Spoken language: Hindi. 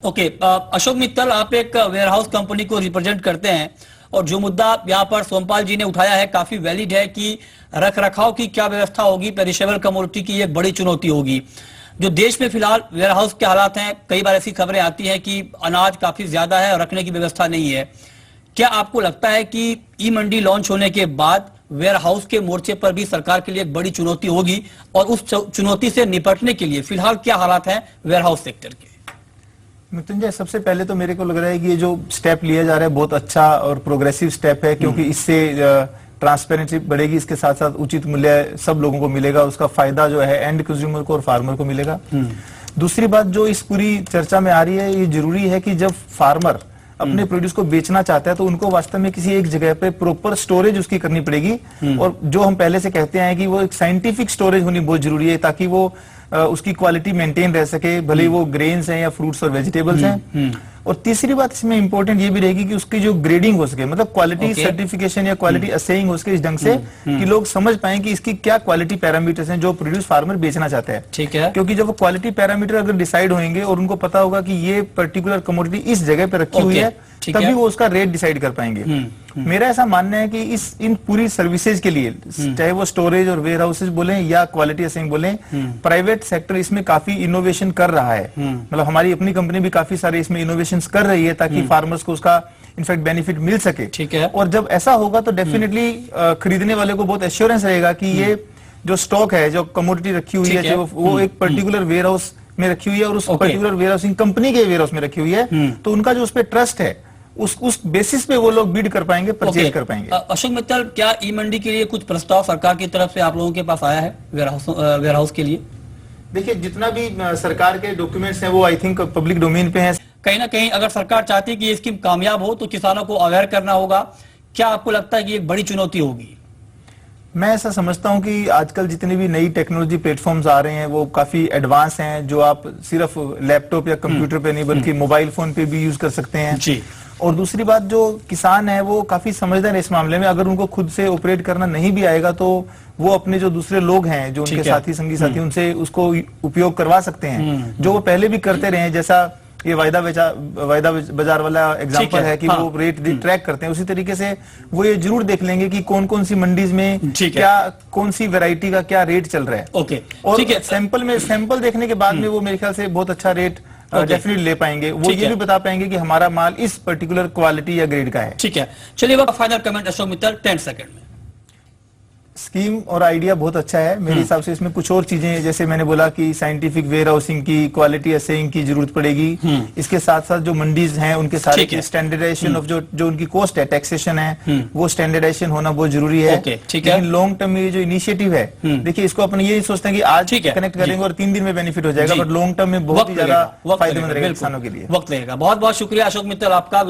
ओके, अशोक मित्तल, आप एक वेयरहाउस कंपनी को रिप्रेजेंट करते हैं और जो मुद्दा यहाँ पर सोमपाल जी ने उठाया है काफी वैलिड है कि रख रखाव की क्या व्यवस्था होगी, पेरिशेबल कमोडिटी की एक बड़ी चुनौती होगी। जो देश में फिलहाल वेयरहाउस के हालात हैं, कई बार ऐसी खबरें आती हैं कि अनाज काफी ज्यादा है और रखने की व्यवस्था नहीं है। क्या आपको लगता है कि ई मंडी लॉन्च होने के बाद वेयरहाउस के मोर्चे पर भी सरकार के लिए एक बड़ी चुनौती होगी और उस चुनौती से निपटने के लिए फिलहाल क्या हालात हैं वेयरहाउस सेक्टर के? मृत्युंजय, सबसे पहले तो मेरे को लग रहा है कि ये जो स्टेप लिया जा रहा है बहुत अच्छा और प्रोग्रेसिव स्टेप है, क्योंकि इससे ट्रांसपेरेंसी बढ़ेगी, इसके साथ साथ उचित मूल्य सब लोगों को मिलेगा, उसका फायदा जो है एंड कंज्यूमर को और फार्मर को मिलेगा। दूसरी बात जो इस पूरी चर्चा में आ रही है, ये जरूरी है कि जब फार्मर अपने प्रोड्यूस को बेचना चाहता है तो उनको वास्तव में किसी एक जगह पे प्रॉपर स्टोरेज उसकी करनी पड़ेगी, और जो हम पहले से कहते हैं कि वो एक साइंटिफिक स्टोरेज होनी बहुत जरूरी है ताकि वो उसकी क्वालिटी मेंटेन रह सके, भले वो ग्रेन्स हैं या फ्रूट्स और वेजिटेबल्स हैं। और तीसरी बात इसमें इंपॉर्टेंट ये भी रहेगी कि उसकी जो ग्रेडिंग हो सके, मतलब क्वालिटी सर्टिफिकेशन या क्वालिटी असेइंग हो सके इस ढंग से कि लोग समझ पाएं कि इसकी क्या क्वालिटी पैरामीटर्स हैं जो प्रोड्यूस फार्मर बेचना चाहता है। ठीक है, क्योंकि जब वो क्वालिटी पैरामीटर अगर डिसाइड होंगे और उनको पता होगा कि ये पर्टिकुलर कमोडिटी इस जगह पे रखी हुई है, तभी वो उसका रेट डिसाइड कर पाएंगे। मेरा ऐसा मानना है कि इन पूरी सर्विसेज के लिए, चाहे वो स्टोरेज और वेयर हाउसेज बोले या क्वालिटी असेसिंग बोले, प्राइवेट सेक्टर इसमें काफी इनोवेशन कर रहा है। मतलब हमारी अपनी कंपनी भी काफी सारे इसमें इनोवेशन कर रही है ताकि फार्मर्स को उसका इनफैक्ट बेनिफिट मिल सके। ठीक है, और जब ऐसा होगा तो डेफिनेटली खरीदने वाले को बहुत एश्योरेंस रहेगा कि ये जो स्टॉक है, जो कमोडिटी रखी हुई है, वो एक पर्टिकुलर वेयर हाउस में रखी हुई है और उस पर्टिकुलर वेयर हाउसिंग कंपनी के वेयर हाउस में रखी हुई है, तो उनका जो उस पर ट्रस्ट है उस बेसिस पे वो लोग बीड कर पाएंगे, परचेज कर पाएंगे। अशोक मित्तल, क्या ई मंडी के लिए कुछ प्रस्ताव सरकार की तरफ से आप लोगों के पास आया है वेयर हाउस के लिए? देखिए, जितना भी सरकार के डॉक्यूमेंट्स हैं वो आई थिंक पब्लिक डोमेन पे हैं। कहीं ना कहीं अगर सरकार चाहती है कि ये स्कीम कामयाब हो तो किसानों को अवेयर करना होगा। क्या आपको लगता है कि एक बड़ी चुनौती होगी? मैं ऐसा समझता हूं कि आजकल जितनी भी नई टेक्नोलॉजी प्लेटफॉर्म्स आ रहे हैं वो काफी एडवांस हैं, जो आप सिर्फ लैपटॉप या कंप्यूटर पे नहीं बल्कि मोबाइल फोन पे भी यूज कर सकते हैं जी। और दूसरी बात, जो किसान है वो काफी समझदार है इस मामले में। अगर उनको खुद से ऑपरेट करना नहीं भी आएगा तो वो अपने जो दूसरे लोग हैं, जो उनके साथी संगी साथी, उनसे उसको उपयोग करवा सकते हैं, जो वो पहले भी करते रहे हैं। जैसा ये वायदा बाजार वाला एग्जांपल है कि वो रेट ट्रैक करते हैं, उसी तरीके से वो ये जरूर देख लेंगे कि कौन कौन सी मंडीज में क्या, कौन सी वैरायटी का क्या रेट चल रहा है। ओके, और सैंपल देखने के बाद में वो मेरे ख्याल से बहुत अच्छा रेट डेफिनेटली ले पाएंगे। वो ये भी बता पाएंगे कि हमारा माल इस पर्टिकुलर क्वालिटी या ग्रेड का है। ठीक है, चलिए final comment Ashok Mittal 10 second में। स्कीम और आइडिया बहुत अच्छा है मेरे हिसाब से। इसमें कुछ और चीजें, जैसे मैंने बोला कि साइंटिफिक वेयर हाउसिंग की, क्वालिटी असेइंग की जरूरत पड़ेगी। इसके साथ साथ जो मंडीज हैं उनके सारे स्टैंडर्डाइजेशन ऑफ जो उनकी कॉस्ट है, टैक्सेशन है, वो स्टैंडर्डाइजेशन होना बहुत जरूरी है। लेकिन लॉन्ग टर्म में ये जो इनिशिएटिव है, देखिए इसको अपन ये सोचते हैं कि आज कनेक्ट करेंगे और 3 दिन में बेनिफिट हो जाएगा, बट लॉन्ग टर्म में बहुत ही ज्यादा फायदेमंद रहेगा किसानों के लिए। वक्त लगेगा। बहुत बहुत शुक्रिया अशोक मित्तल आपका।